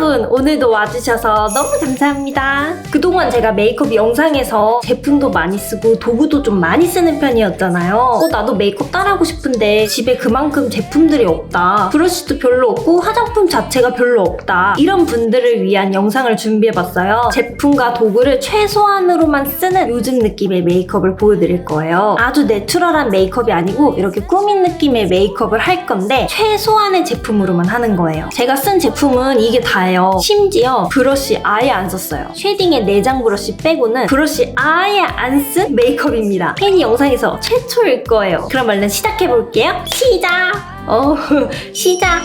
여러분, 오늘도 와주셔서 너무 감사합니다. 그동안 제가 메이크업 영상에서 제품도 많이 쓰고 도구도 좀 많이 쓰는 편이었잖아요. 나도 메이크업 따라하고 싶은데 집에 그만큼 제품들이 없다, 브러쉬도 별로 없고 화장품 자체가 별로 없다, 이런 분들을 위한 영상을 준비해봤어요. 제품과 도구를 최소한으로만 쓰는 요즘 느낌의 메이크업을 보여드릴 거예요. 아주 내추럴한 메이크업이 아니고 이렇게 꾸민 느낌의 메이크업을 할 건데 최소한의 제품으로만 하는 거예요. 제가 쓴 제품은 이게 다예요. 심지어 브러쉬 아예 안 썼어요. 쉐딩의 내장 브러쉬 빼고는 브러쉬 아예 안 쓴 메이크업입니다. 팬이 영상에서 최초일 거예요. 그럼 얼른 시작해볼게요. 시작! 시작!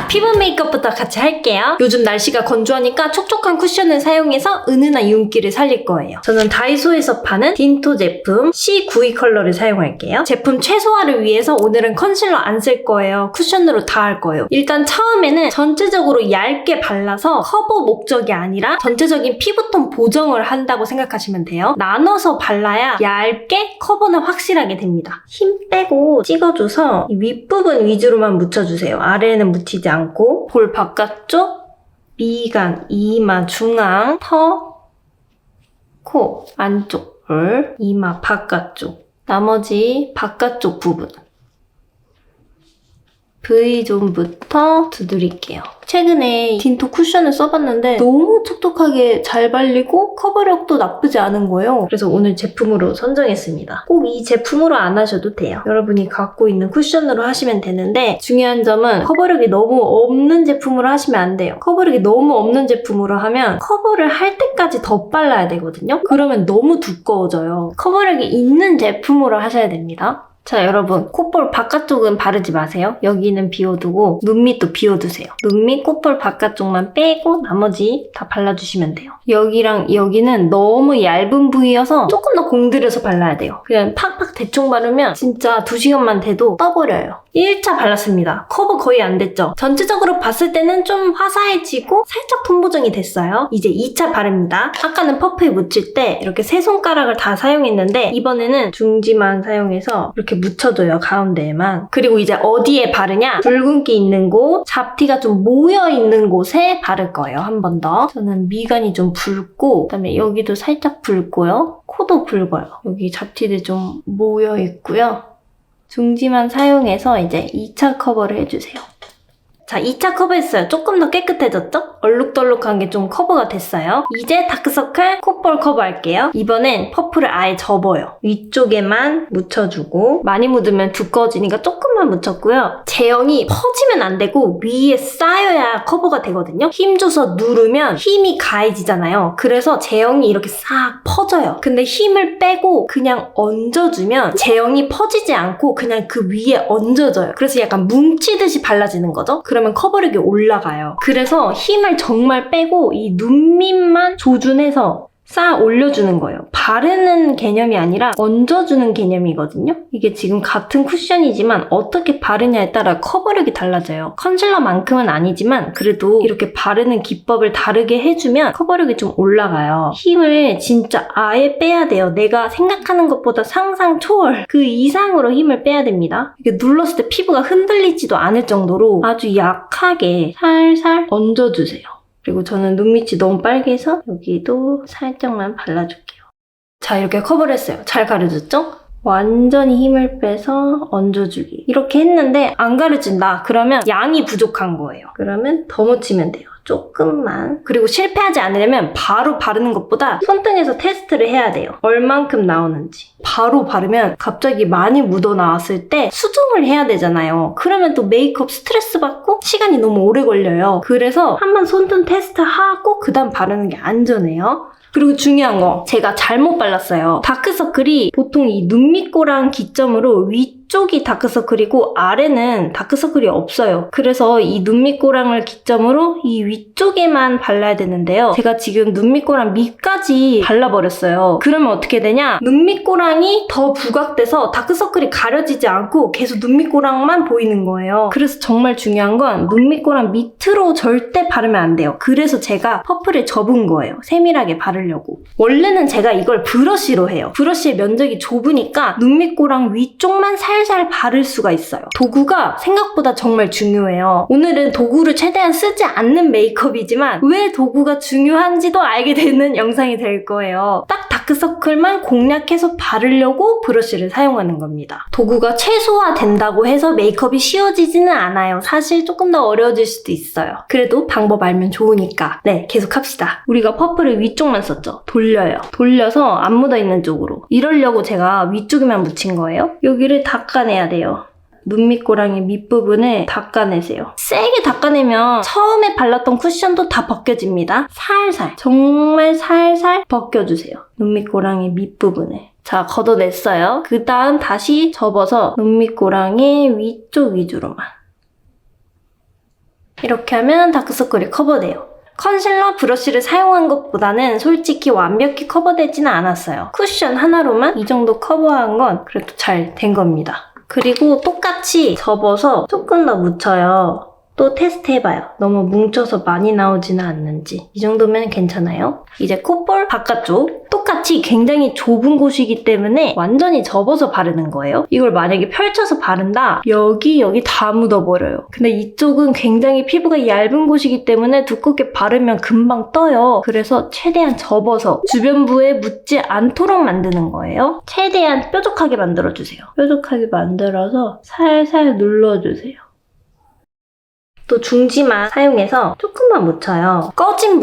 피부 메이크업부터 같이 할게요. 요즘 날씨가 건조하니까 촉촉한 쿠션을 사용해서 은은한 윤기를 살릴 거예요. 저는 다이소에서 파는 딘토 제품 C92 컬러를 사용할게요. 제품 최소화를 위해서 오늘은 컨실러 안 쓸 거예요. 쿠션으로 다 할 거예요. 일단 처음에는 전체적으로 얇게 발라서 커버 목적이 아니라 전체적인 피부톤 보정을 한다고 생각하시면 돼요. 나눠서 발라야 얇게 커버는 확실하게 됩니다. 힘 빼고 찍어줘서 이 윗부분 위주로만 묻혀주세요. 아래에는 묻히지 않고. 볼 바깥쪽, 미간, 이마, 중앙, 턱, 코, 안쪽 볼, 이마 바깥쪽, 나머지 바깥쪽 부분. V존부터 두드릴게요. 최근에 딘토 쿠션을 써봤는데 너무 촉촉하게 잘 발리고 커버력도 나쁘지 않은 거예요. 그래서 오늘 제품으로 선정했습니다. 꼭 이 제품으로 안 하셔도 돼요. 여러분이 갖고 있는 쿠션으로 하시면 되는데 중요한 점은 커버력이 너무 없는 제품으로 하시면 안 돼요. 커버력이 너무 없는 제품으로 하면 커버를 할 때까지 더 발라야 되거든요. 그러면 너무 두꺼워져요. 커버력이 있는 제품으로 하셔야 됩니다. 자, 여러분, 콧볼 바깥쪽은 바르지 마세요. 여기는 비워두고 눈 밑도 비워두세요. 눈 밑, 콧볼 바깥쪽만 빼고 나머지 다 발라주시면 돼요. 여기랑 여기는 너무 얇은 부위여서 조금 더 공들여서 발라야 돼요. 그냥 팍팍 대충 바르면 진짜 2시간만 돼도 떠버려요. 1차 발랐습니다. 커버 거의 안 됐죠? 전체적으로 봤을 때는 좀 화사해지고 살짝 톤 보정이 됐어요. 이제 2차 바릅니다. 아까는 퍼프에 묻힐 때 이렇게 세 손가락을 다 사용했는데 이번에는 중지만 사용해서 이렇게 묻혀줘요, 가운데에만. 그리고 이제 어디에 바르냐? 붉은기 있는 곳, 잡티가 좀 모여있는 곳에 바를 거예요, 한 번 더. 저는 미간이 좀 붉고 그다음에 여기도 살짝 붉고요. 코도 붉어요. 여기 잡티들 좀 모여있고요. 중지만 사용해서 이제 2차 커버를 해주세요. 자, 2차 커버했어요. 조금 더 깨끗해졌죠? 얼룩덜룩한 게 좀 커버가 됐어요. 이제 다크서클, 콧볼 커버할게요. 이번엔 퍼프를 아예 접어요. 위쪽에만 묻혀주고 많이 묻으면 두꺼워지니까 조금만 묻혔고요. 제형이 퍼지면 안 되고 위에 쌓여야 커버가 되거든요. 힘줘서 누르면 힘이 가해지잖아요. 그래서 제형이 이렇게 싹 퍼져요. 근데 힘을 빼고 그냥 얹어주면 제형이 퍼지지 않고 그냥 그 위에 얹어져요. 그래서 약간 뭉치듯이 발라지는 거죠. 그러면 커버력이 올라가요. 그래서 힘을 정말 빼고 이 눈 밑만 조준해서 쌓아 올려주는 거예요. 바르는 개념이 아니라 얹어주는 개념이거든요. 이게 지금 같은 쿠션이지만 어떻게 바르냐에 따라 커버력이 달라져요. 컨실러만큼은 아니지만 그래도 이렇게 바르는 기법을 다르게 해주면 커버력이 좀 올라가요. 힘을 진짜 아예 빼야 돼요. 내가 생각하는 것보다 상상 초월 그 이상으로 힘을 빼야 됩니다. 이게 눌렀을 때 피부가 흔들리지도 않을 정도로 아주 약하게 살살 얹어주세요. 그리고 저는 눈 밑이 너무 빨개서 여기도 살짝만 발라줄게요. 자, 이렇게 커버를 했어요. 잘 가려졌죠? 완전히 힘을 빼서 얹어주기. 이렇게 했는데 안 가려진다. 그러면 양이 부족한 거예요. 그러면 더 묻히면 돼요. 조금만. 그리고 실패하지 않으려면 바로 바르는 것보다 손등에서 테스트를 해야 돼요. 얼만큼 나오는지. 바로 바르면 갑자기 많이 묻어나왔을 때 수정을 해야 되잖아요. 그러면 또 메이크업 스트레스 받고 시간이 너무 오래 걸려요. 그래서 한번 손등 테스트하고 그 다음 바르는 게 안전해요. 그리고 중요한 거, 제가 잘못 발랐어요. 다크서클이 보통 이 눈밑꼬랑 기점으로 위쪽이 다크서클이고 아래는 다크서클이 없어요. 그래서 이 눈밑꼬랑을 기점으로 이 위쪽에만 발라야 되는데요. 제가 지금 눈밑꼬랑 밑까지 발라버렸어요. 그러면 어떻게 되냐? 눈밑꼬랑이 더 부각돼서 다크서클이 가려지지 않고 계속 눈밑꼬랑만 보이는 거예요. 그래서 정말 중요한 건 눈밑꼬랑 밑으로 절대 바르면 안 돼요. 그래서 제가 퍼프를 접은 거예요. 세밀하게 바르려고. 원래는 제가 이걸 브러쉬로 해요. 브러쉬의 면적이 좁으니까 눈밑꼬랑 위쪽만 살살 살살 바를 수가 있어요. 도구가 생각보다 정말 중요해요. 오늘은 도구를 최대한 쓰지 않는 메이크업이지만 왜 도구가 중요한지도 알게 되는 영상이 될 거예요. 딱 다크서클만 공략해서 바르려고 브러쉬를 사용하는 겁니다. 도구가 최소화된다고 해서 메이크업이 쉬워지지는 않아요. 사실 조금 더 어려워질 수도 있어요. 그래도 방법 알면 좋으니까 네, 계속 합시다. 우리가 퍼플을 위쪽만 썼죠. 돌려요. 돌려서 안 묻어있는 쪽으로. 이러려고 제가 위쪽에만 묻힌 거예요. 여기를 닦아내야 돼요. 눈 밑고랑이 밑부분을 닦아내세요. 세게 닦아내면 처음에 발랐던 쿠션도 다 벗겨집니다. 살살, 정말 살살 벗겨주세요. 눈 밑고랑이 밑부분을. 자, 걷어냈어요. 그 다음 다시 접어서 눈 밑고랑이 위쪽 위주로만. 이렇게 하면 다크서클이 커버돼요. 컨실러 브러쉬를 사용한 것보다는 솔직히 완벽히 커버되지는 않았어요. 쿠션 하나로만 이 정도 커버한 건 그래도 잘 된 겁니다. 그리고 똑같이 접어서 조금 더 묻혀요. 또 테스트 해봐요. 너무 뭉쳐서 많이 나오지는 않는지. 이 정도면 괜찮아요. 이제 콧볼 바깥쪽. 똑같이 굉장히 좁은 곳이기 때문에 완전히 접어서 바르는 거예요. 이걸 만약에 펼쳐서 바른다? 여기 다 묻어버려요. 근데 이쪽은 굉장히 피부가 얇은 곳이기 때문에 두껍게 바르면 금방 떠요. 그래서 최대한 접어서 주변부에 묻지 않도록 만드는 거예요. 최대한 뾰족하게 만들어주세요. 뾰족하게 만들어서 살살 눌러주세요. 또 중지만 사용해서 조금만 묻혀요. 꺼진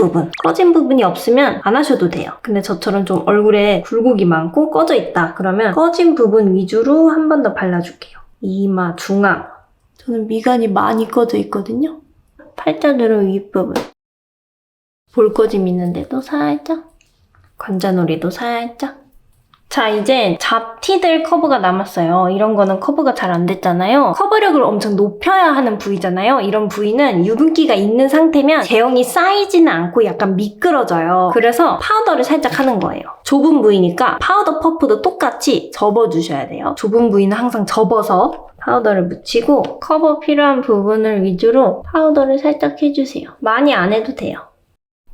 부분이 없으면 안 하셔도 돼요. 근데 저처럼 좀 얼굴에 굴곡이 많고 꺼져 있다 그러면 꺼진 부분 위주로 한 번 더 발라줄게요. 이마, 중앙. 저는 미간이 많이 꺼져 있거든요. 팔자주름 윗부분. 볼 꺼짐 있는데도 살짝. 관자놀이도 살짝. 자, 이제 잡티들 커브가 남았어요. 이런 거는 커브가 잘 안 됐잖아요. 커버력을 엄청 높여야 하는 부위잖아요. 이런 부위는 유분기가 있는 상태면 제형이 쌓이지는 않고 약간 미끄러져요. 그래서 파우더를 살짝 하는 거예요. 좁은 부위니까 파우더 퍼프도 똑같이 접어주셔야 돼요. 좁은 부위는 항상 접어서 파우더를 묻히고 커버 필요한 부분을 위주로 파우더를 살짝 해주세요. 많이 안 해도 돼요.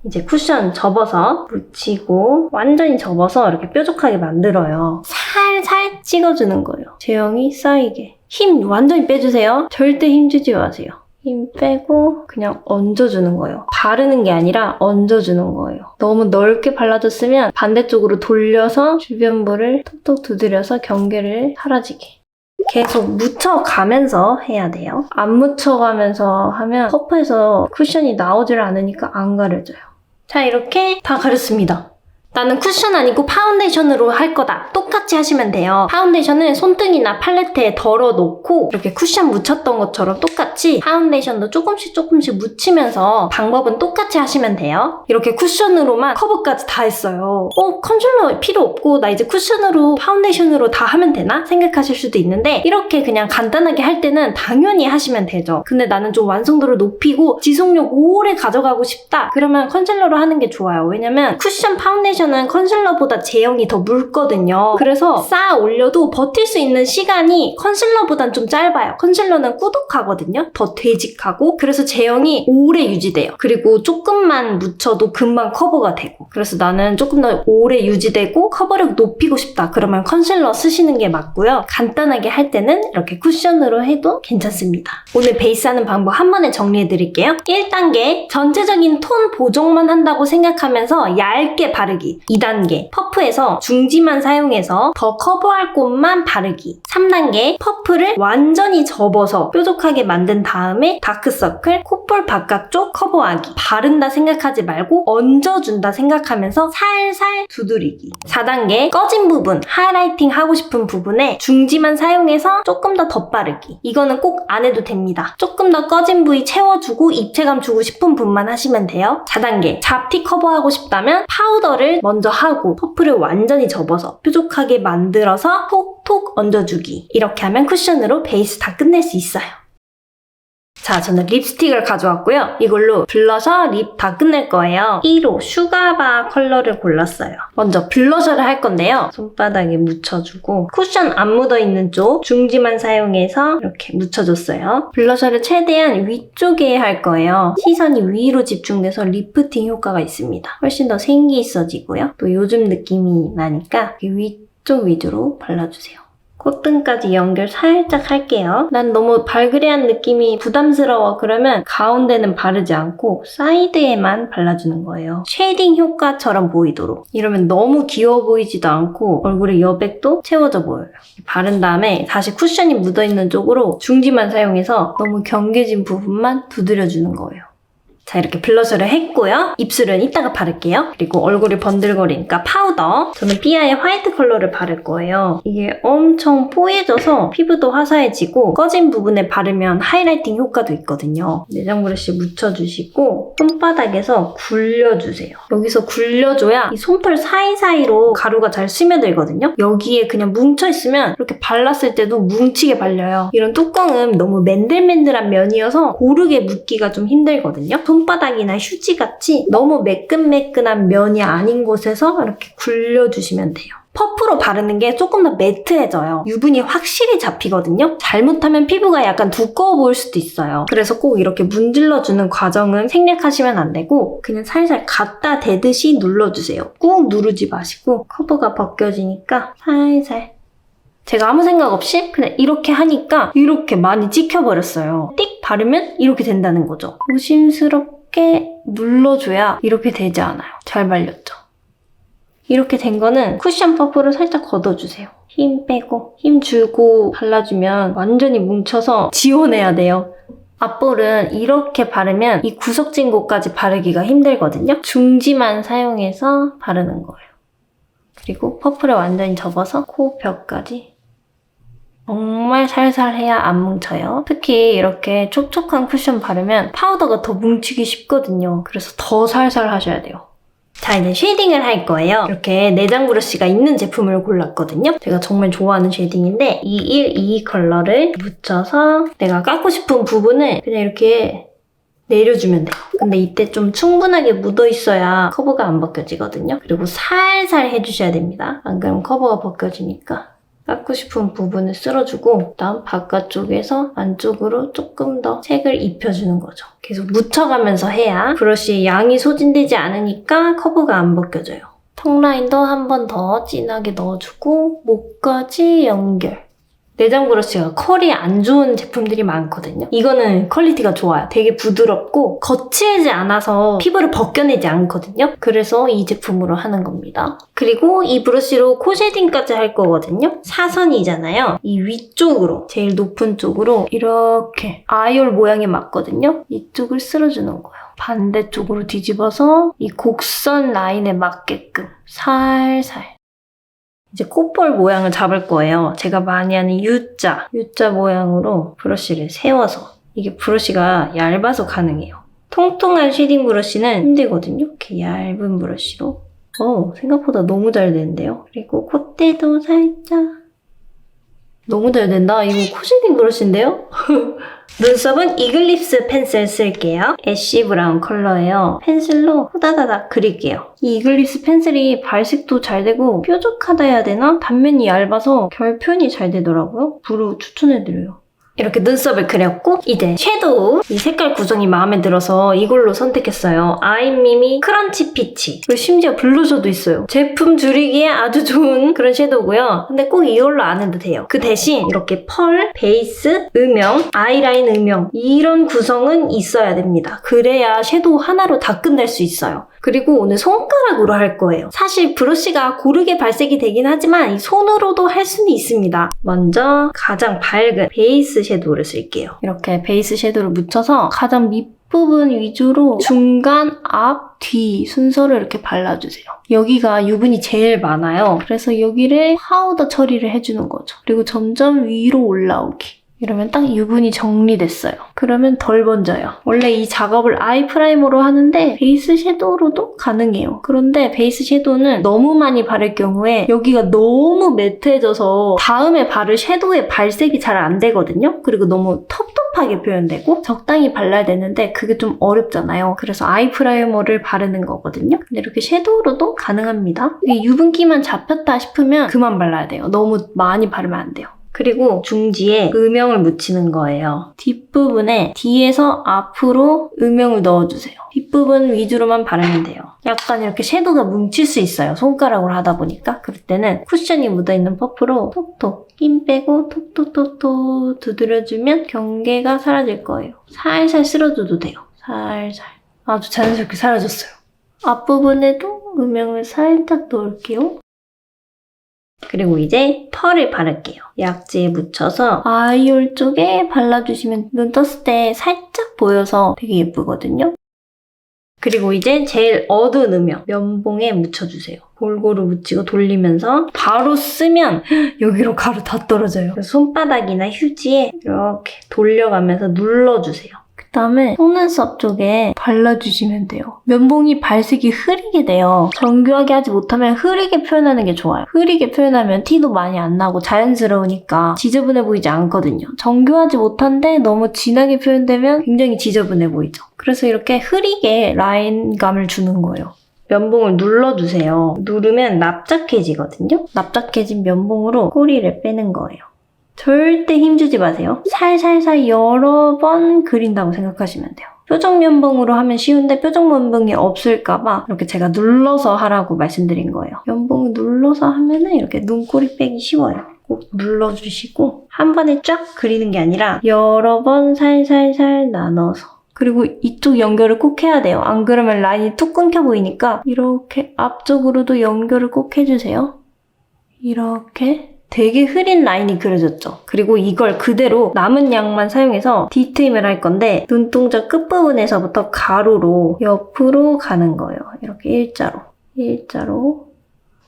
이제 쿠션 접어서 묻히고 완전히 접어서 이렇게 뾰족하게 만들어요. 살살 찍어주는 거예요. 제형이 쌓이게. 힘 완전히 빼주세요. 절대 힘 주지 마세요. 힘 빼고 그냥 얹어주는 거예요. 바르는 게 아니라 얹어주는 거예요. 너무 넓게 발라줬으면 반대쪽으로 돌려서 주변부를 톡톡 두드려서 경계를 사라지게. 계속 묻혀가면서 해야 돼요. 안 묻혀가면서 하면 퍼프에서 쿠션이 나오질 않으니까 안 가려져요. 자, 이렇게 다 가렸습니다. 나는 쿠션 아니고 파운데이션으로 할 거다. 똑같이 하시면 돼요. 파운데이션은 손등이나 팔레트에 덜어놓고 이렇게 쿠션 묻혔던 것처럼 똑같이 파운데이션도 조금씩 묻히면서 방법은 똑같이 하시면 돼요. 이렇게 쿠션으로만 커버까지 다 했어요. 컨실러 필요 없고 나 이제 쿠션으로 파운데이션으로 다 하면 되나? 생각하실 수도 있는데 이렇게 그냥 간단하게 할 때는 당연히 하시면 되죠. 근데 나는 좀 완성도를 높이고 지속력 오래 가져가고 싶다. 그러면 컨실러로 하는 게 좋아요. 왜냐면 쿠션 파운데이션 는 컨실러보다 제형이 더 묽거든요. 그래서 쌓아 올려도 버틸 수 있는 시간이 컨실러보단 좀 짧아요. 컨실러는 꾸덕하거든요. 더 되직하고 그래서 제형이 오래 유지돼요. 그리고 조금만 묻혀도 금방 커버가 되고 그래서 나는 조금 더 오래 유지되고 커버력 높이고 싶다. 그러면 컨실러 쓰시는 게 맞고요. 간단하게 할 때는 이렇게 쿠션으로 해도 괜찮습니다. 오늘 베이스하는 방법 한 번에 정리해드릴게요. 1단계 전체적인 톤 보정만 한다고 생각하면서 얇게 바르기. 2단계 퍼프에서 중지만 사용해서 더 커버할 곳만 바르기. 3단계 퍼프를 완전히 접어서 뾰족하게 만든 다음에 다크서클, 콧볼 바깥쪽 커버하기. 바른다 생각하지 말고 얹어준다 생각하면서 살살 두드리기. 4단계 꺼진 부분, 하이라이팅 하고 싶은 부분에 중지만 사용해서 조금 더 덧바르기. 이거는 꼭 안 해도 됩니다. 조금 더 꺼진 부위 채워주고 입체감 주고 싶은 분만 하시면 돼요. 4단계 잡티 커버하고 싶다면 파우더를 먼저 하고 퍼프를 완전히 접어서 뾰족하게 만들어서 톡톡 얹어주기. 이렇게 하면 쿠션으로 베이스 다 끝낼 수 있어요. 자, 저는 립스틱을 가져왔고요. 이걸로 블러셔, 립 다 끝낼 거예요. 1호 슈가바 컬러를 골랐어요. 먼저 블러셔를 할 건데요. 손바닥에 묻혀주고 쿠션 안 묻어있는 쪽 중지만 사용해서 이렇게 묻혀줬어요. 블러셔를 최대한 위쪽에 할 거예요. 시선이 위로 집중돼서 리프팅 효과가 있습니다. 훨씬 더 생기 있어지고요. 또 요즘 느낌이 나니까 위쪽 위주로 발라주세요. 콧등까지 연결 살짝 할게요. 난 너무 발그레한 느낌이 부담스러워 그러면 가운데는 바르지 않고 사이드에만 발라주는 거예요. 쉐이딩 효과처럼 보이도록. 이러면 너무 귀여워 보이지도 않고 얼굴의 여백도 채워져 보여요. 바른 다음에 다시 쿠션이 묻어있는 쪽으로 중지만 사용해서 너무 경계진 부분만 두드려주는 거예요. 자, 이렇게 블러셔를 했고요. 입술은 이따가 바를게요. 그리고 얼굴이 번들거리니까 파우더. 저는 삐아의 화이트 컬러를 바를 거예요. 이게 엄청 뽀얘져서 피부도 화사해지고 꺼진 부분에 바르면 하이라이팅 효과도 있거든요. 내장 브러쉬 묻혀주시고 손바닥에서 굴려주세요. 여기서 굴려줘야 이 손털 사이사이로 가루가 잘 스며들거든요. 여기에 그냥 뭉쳐있으면 이렇게 발랐을 때도 뭉치게 발려요. 이런 뚜껑은 너무 맨들맨들한 면이어서 고르게 묻기가 좀 힘들거든요. 손바닥이나 휴지같이 너무 매끈매끈한 면이 아닌 곳에서 이렇게 굴려주시면 돼요. 퍼프로 바르는 게 조금 더 매트해져요. 유분이 확실히 잡히거든요. 잘못하면 피부가 약간 두꺼워 보일 수도 있어요. 그래서 꼭 이렇게 문질러주는 과정은 생략하시면 안 되고 그냥 살살 갖다 대듯이 눌러주세요. 꾹 누르지 마시고 커버가 벗겨지니까 살살. 제가 아무 생각 없이 그냥 이렇게 하니까 이렇게 많이 찍혀버렸어요. 띡 바르면 이렇게 된다는 거죠. 조심스럽게 눌러줘야 이렇게 되지 않아요. 잘 발렸죠? 이렇게 된 거는 쿠션 퍼프를 살짝 걷어주세요. 힘 빼고 힘 주고 발라주면 완전히 뭉쳐서 지워내야 돼요. 앞볼은 이렇게 바르면 이 구석진 곳까지 바르기가 힘들거든요. 중지만 사용해서 바르는 거예요. 그리고 퍼프를 완전히 접어서 코 벽까지 정말 살살 해야 안 뭉쳐요. 특히 이렇게 촉촉한 쿠션 바르면 파우더가 더 뭉치기 쉽거든요. 그래서 더 살살 하셔야 돼요. 자, 이제 쉐이딩을 할 거예요. 이렇게 내장 브러쉬가 있는 제품을 골랐거든요. 제가 정말 좋아하는 쉐이딩인데 212 컬러를 묻혀서 내가 깎고 싶은 부분을 그냥 이렇게 내려주면 돼요. 근데 이때 좀 충분하게 묻어있어야 커버가 안 벗겨지거든요. 그리고 살살 해주셔야 됩니다. 안 그러면 커버가 벗겨지니까. 깎고 싶은 부분을 쓸어주고 그다음 바깥쪽에서 안쪽으로 조금 더 색을 입혀주는 거죠. 계속 묻혀가면서 해야 브러쉬의 양이 소진되지 않으니까 커버가 안 벗겨져요. 턱 라인도 한 번 더 진하게 넣어주고 목까지 연결. 내장 브러쉬가 컬이 안 좋은 제품들이 많거든요. 이거는 퀄리티가 좋아요. 되게 부드럽고 거칠지 않아서 피부를 벗겨내지 않거든요. 그래서 이 제품으로 하는 겁니다. 그리고 이 브러쉬로 코 쉐딩까지 할 거거든요. 사선이잖아요. 이 위쪽으로, 제일 높은 쪽으로 이렇게 아이올 모양에 맞거든요. 이쪽을 쓸어주는 거예요. 반대쪽으로 뒤집어서 이 곡선 라인에 맞게끔 살살. 이제 콧볼 모양을 잡을 거예요. 제가 많이 하는 U자 모양으로 브러쉬를 세워서. 이게 브러쉬가 얇아서 가능해요. 통통한 쉐딩 브러쉬는 힘들거든요. 이렇게 얇은 브러쉬로. 생각보다 너무 잘 되는데요. 그리고 콧대도 살짝. 너무 잘 된다. 이거 코 쉐딩 브러쉬인데요? 눈썹은 이글립스 펜슬 쓸게요. 애쉬 브라운 컬러예요. 펜슬로 후다다닥 그릴게요. 이 이글립스 펜슬이 발색도 잘 되고 뾰족하다 해야 되나? 단면이 얇아서 결 표현이 잘 되더라고요. 브루 추천해드려요. 이렇게 눈썹을 그렸고 이제 섀도우. 이 색깔 구성이 마음에 들어서 이걸로 선택했어요. 아이미미 크런치 피치. 그리고 심지어 블러셔도 있어요. 제품 줄이기에 아주 좋은 그런 섀도우고요. 근데 꼭 이걸로 안 해도 돼요. 그 대신 이렇게 펄, 베이스, 음영, 아이라인 음영 이런 구성은 있어야 됩니다. 그래야 섀도우 하나로 다 끝낼 수 있어요. 그리고 오늘 손가락으로 할 거예요. 사실 브러쉬가 고르게 발색이 되긴 하지만 이 손으로도 할 수는 있습니다. 먼저 가장 밝은 베이스 섀도우를 쓸게요. 이렇게 베이스 섀도우를 묻혀서 가장 밑부분 위주로 중간, 앞, 뒤 순서를 이렇게 발라주세요. 여기가 유분이 제일 많아요. 그래서 여기를 파우더 처리를 해주는 거죠. 그리고 점점 위로 올라오기. 이러면 딱 유분이 정리됐어요. 그러면 덜 번져요. 원래 이 작업을 아이 프라이머로 하는데 베이스 섀도우로도 가능해요. 그런데 베이스 섀도우는 너무 많이 바를 경우에 여기가 너무 매트해져서 다음에 바를 섀도우의 발색이 잘 안 되거든요. 그리고 너무 텁텁하게 표현되고 적당히 발라야 되는데 그게 좀 어렵잖아요. 그래서 아이 프라이머를 바르는 거거든요. 근데 이렇게 섀도우로도 가능합니다. 이게 유분기만 잡혔다 싶으면 그만 발라야 돼요. 너무 많이 바르면 안 돼요. 그리고 중지에 음영을 묻히는 거예요. 뒷부분에 뒤에서 앞으로 음영을 넣어주세요. 뒷부분 위주로만 바르면 돼요. 약간 이렇게 섀도우가 뭉칠 수 있어요. 손가락으로 하다 보니까. 그럴 때는 쿠션이 묻어있는 퍼프로 톡톡 힘 빼고 톡톡톡톡 두드려주면 경계가 사라질 거예요. 살살 쓸어줘도 돼요. 살살. 아주 자연스럽게 사라졌어요. 앞부분에도 음영을 살짝 넣을게요. 그리고 이제 펄을 바를게요. 약지에 묻혀서 아이홀 쪽에 발라주시면 눈 떴을 때 살짝 보여서 되게 예쁘거든요. 그리고 이제 제일 어두운 음영 면봉에 묻혀주세요. 골고루 묻히고 돌리면서 바로 쓰면 여기로 가루 다 떨어져요. 손바닥이나 휴지에 이렇게 돌려가면서 눌러주세요. 그 다음에 속눈썹 쪽에 발라주시면 돼요. 면봉이 발색이 흐리게 돼요. 정교하게 하지 못하면 흐리게 표현하는 게 좋아요. 흐리게 표현하면 티도 많이 안 나고 자연스러우니까 지저분해 보이지 않거든요. 정교하지 못한데 너무 진하게 표현되면 굉장히 지저분해 보이죠. 그래서 이렇게 흐리게 라인감을 주는 거예요. 면봉을 눌러주세요. 누르면 납작해지거든요. 납작해진 면봉으로 꼬리를 빼는 거예요. 절대 힘주지 마세요. 살살살 여러 번 그린다고 생각하시면 돼요. 뾰족 면봉으로 하면 쉬운데 뾰족 면봉이 없을까봐 이렇게 제가 눌러서 하라고 말씀드린 거예요. 면봉을 눌러서 하면은 이렇게 눈꼬리 빼기 쉬워요. 꼭 눌러주시고 한 번에 쫙 그리는 게 아니라 여러 번 살살살 나눠서 그리고 이쪽 연결을 꼭 해야 돼요. 안 그러면 라인이 뚝 끊겨 보이니까 이렇게 앞쪽으로도 연결을 꼭 해주세요. 이렇게 되게 흐린 라인이 그려졌죠. 그리고 이걸 그대로 남은 양만 사용해서 뒤트임을 할 건데 눈동자 끝부분에서부터 가로로 옆으로 가는 거예요. 이렇게 일자로.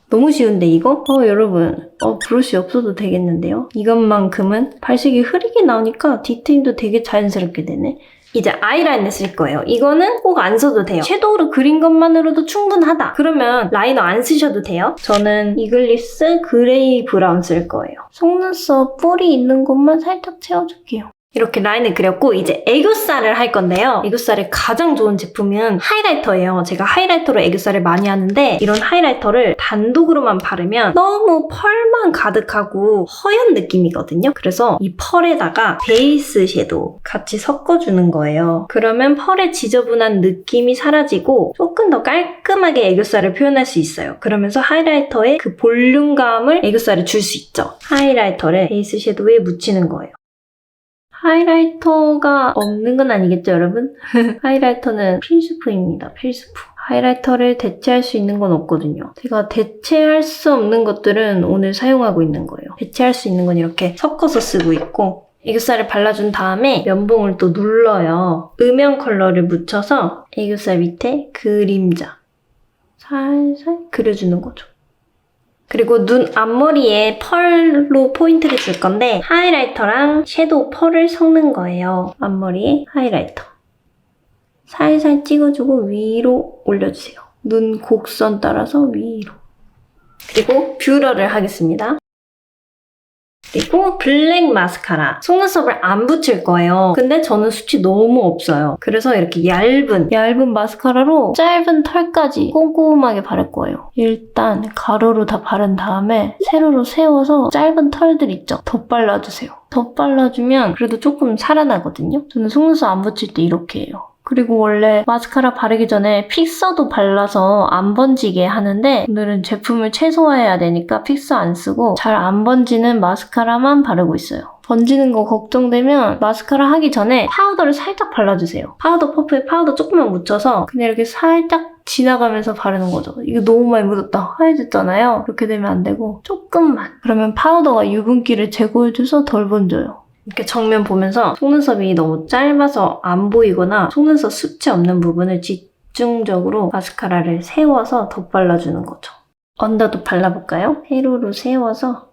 너무 쉬운데 이거? 여러분 브러쉬 없어도 되겠는데요? 이것만큼은 발색이 흐리게 나오니까 뒤트임도 되게 자연스럽게 되네. 이제 아이라인을 쓸 거예요. 이거는 꼭 안 써도 돼요. 섀도우로 그린 것만으로도 충분하다. 그러면 라이너 안 쓰셔도 돼요. 저는 이글리스 그레이 브라운 쓸 거예요. 속눈썹 뿔이 있는 곳만 살짝 채워줄게요. 이렇게 라인을 그렸고 이제 애교살을 할 건데요. 애교살에 가장 좋은 제품은 하이라이터예요. 제가 하이라이터로 애교살을 많이 하는데 이런 하이라이터를 단독으로만 바르면 너무 펄만 가득하고 허연 느낌이거든요. 그래서 이 펄에다가 베이스 섀도우 같이 섞어주는 거예요. 그러면 펄의 지저분한 느낌이 사라지고 조금 더 깔끔하게 애교살을 표현할 수 있어요. 그러면서 하이라이터의 그 볼륨감을 애교살에 줄 수 있죠. 하이라이터를 베이스 섀도우에 묻히는 거예요. 하이라이터가 없는 건 아니겠죠, 여러분? 하이라이터는 필수품입니다, 필수품. 하이라이터를 대체할 수 있는 건 없거든요. 제가 대체할 수 없는 것들은 오늘 사용하고 있는 거예요. 대체할 수 있는 건 이렇게 섞어서 쓰고 있고 애교살을 발라준 다음에 면봉을 또 눌러요. 음영 컬러를 묻혀서 애교살 밑에 그림자 살살 그려주는 거죠. 그리고 눈 앞머리에 펄로 포인트를 줄 건데 하이라이터랑 섀도우 펄을 섞는 거예요. 앞머리에 하이라이터. 살살 찍어주고 위로 올려주세요. 눈 곡선 따라서 위로. 그리고 뷰러를 하겠습니다. 그리고 블랙 마스카라. 속눈썹을 안 붙일 거예요. 근데 저는 숱이 너무 없어요. 그래서 이렇게 얇은 마스카라로 짧은 털까지 꼼꼼하게 바를 거예요. 일단 가로로 다 바른 다음에 세로로 세워서 짧은 털들 있죠? 덧발라주세요. 덧발라주면 그래도 조금 살아나거든요. 저는 속눈썹 안 붙일 때 이렇게 해요. 그리고 원래 마스카라 바르기 전에 픽서도 발라서 안 번지게 하는데 오늘은 제품을 최소화해야 되니까 픽서 안 쓰고 잘 안 번지는 마스카라만 바르고 있어요. 번지는 거 걱정되면 마스카라 하기 전에 파우더를 살짝 발라주세요. 파우더 퍼프에 파우더 조금만 묻혀서 그냥 이렇게 살짝 지나가면서 바르는 거죠. 이거 너무 많이 묻었다. 하얘졌잖아요. 그렇게 되면 안 되고 조금만. 그러면 파우더가 유분기를 제거해줘서 덜 번져요. 이렇게 정면 보면서 속눈썹이 너무 짧아서 안 보이거나 속눈썹 숱이 없는 부분을 집중적으로 마스카라를 세워서 덧발라주는 거죠. 언더도 발라볼까요? 세로로 세워서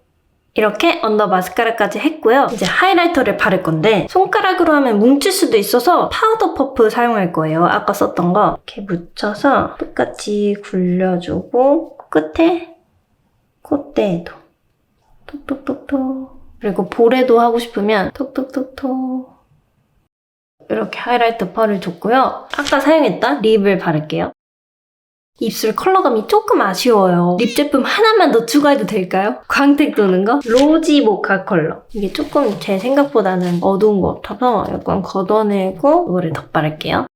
이렇게 언더 마스카라까지 했고요. 이제 하이라이터를 바를 건데 손가락으로 하면 뭉칠 수도 있어서 파우더 퍼프 사용할 거예요. 아까 썼던 거 이렇게 묻혀서 똑같이 굴려주고 끝에 콧대에도 톡톡톡톡 그리고 볼에도 하고 싶으면 톡톡톡톡 이렇게 하이라이터 펄을 줬고요. 아까 사용했던 립을 바를게요. 입술 컬러감이 조금 아쉬워요. 립 제품 하나만 더 추가해도 될까요? 광택 도는 거? 로지 모카 컬러. 이게 조금 제 생각보다는 어두운 것 같아서 약간 걷어내고 이거를 덧바를게요.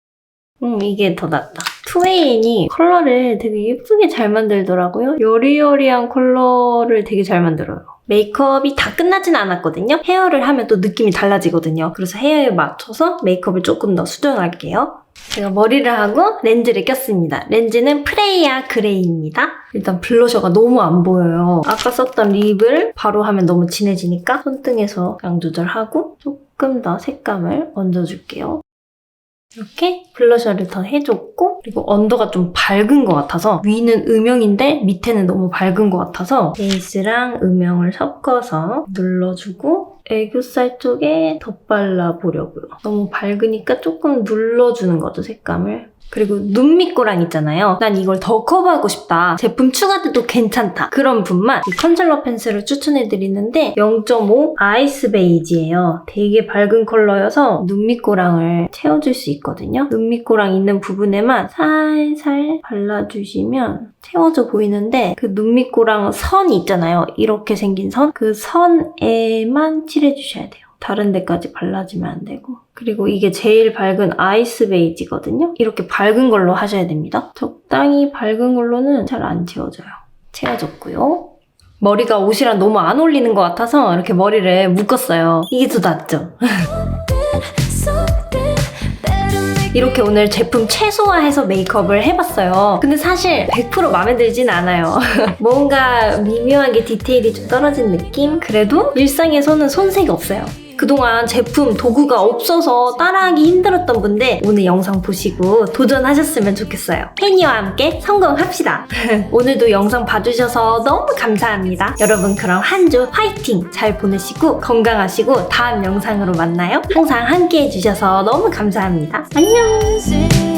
이게 더 낫다. 투웨인이 컬러를 되게 예쁘게 잘 만들더라고요. 여리여리한 컬러를 되게 잘 만들어요. 메이크업이 다 끝나진 않았거든요. 헤어를 하면 또 느낌이 달라지거든요. 그래서 헤어에 맞춰서 메이크업을 조금 더 수정할게요. 제가 머리를 하고 렌즈를 꼈습니다. 렌즈는 프레이아 그레이입니다. 일단 블러셔가 너무 안 보여요. 아까 썼던 립을 바로 하면 너무 진해지니까 손등에서 양 조절하고 조금 더 색감을 얹어줄게요. 이렇게 블러셔를 더 해줬고, 그리고 언더가 좀 밝은 것 같아서 위는 음영인데 밑에는 너무 밝은 것 같아서 베이스랑 음영을 섞어서 눌러주고 애교살 쪽에 덧발라 보려고요. 너무 밝으니까 조금 눌러주는 거죠, 색감을. 그리고 눈 밑꼬랑 있잖아요. 난 이걸 더 커버하고 싶다. 제품 추가돼도 괜찮다. 그런 분만 이 컨실러 펜슬을 추천해드리는데 0.5 아이스 베이지예요. 되게 밝은 컬러여서 눈 밑꼬랑을 채워줄 수 있거든요. 눈 밑꼬랑 있는 부분에만 살살 발라주시면 채워져 보이는데 그 눈 밑꼬랑 선이 있잖아요. 이렇게 생긴 선. 그 선에만 칠해주셔야 돼요. 다른 데까지 발라주면 안 되고. 그리고 이게 제일 밝은 아이스 베이지거든요. 이렇게 밝은 걸로 하셔야 됩니다. 적당히 밝은 걸로는 잘 안 채워져요. 채워졌고요. 머리가 옷이랑 너무 안 어울리는 것 같아서 이렇게 머리를 묶었어요. 이게 더 낫죠? 이렇게 오늘 제품 최소화해서 메이크업을 해봤어요. 근데 사실 100% 마음에 들진 않아요. 뭔가 미묘하게 디테일이 좀 떨어진 느낌? 그래도 일상에서는 손색이 없어요. 그동안 제품, 도구가 없어서 따라하기 힘들었던 분들 오늘 영상 보시고 도전하셨으면 좋겠어요. 혜니와 함께 성공합시다. 오늘도 영상 봐주셔서 너무 감사합니다. 여러분 그럼 한 주 화이팅! 잘 보내시고 건강하시고 다음 영상으로 만나요. 항상 함께 해주셔서 너무 감사합니다. 안녕!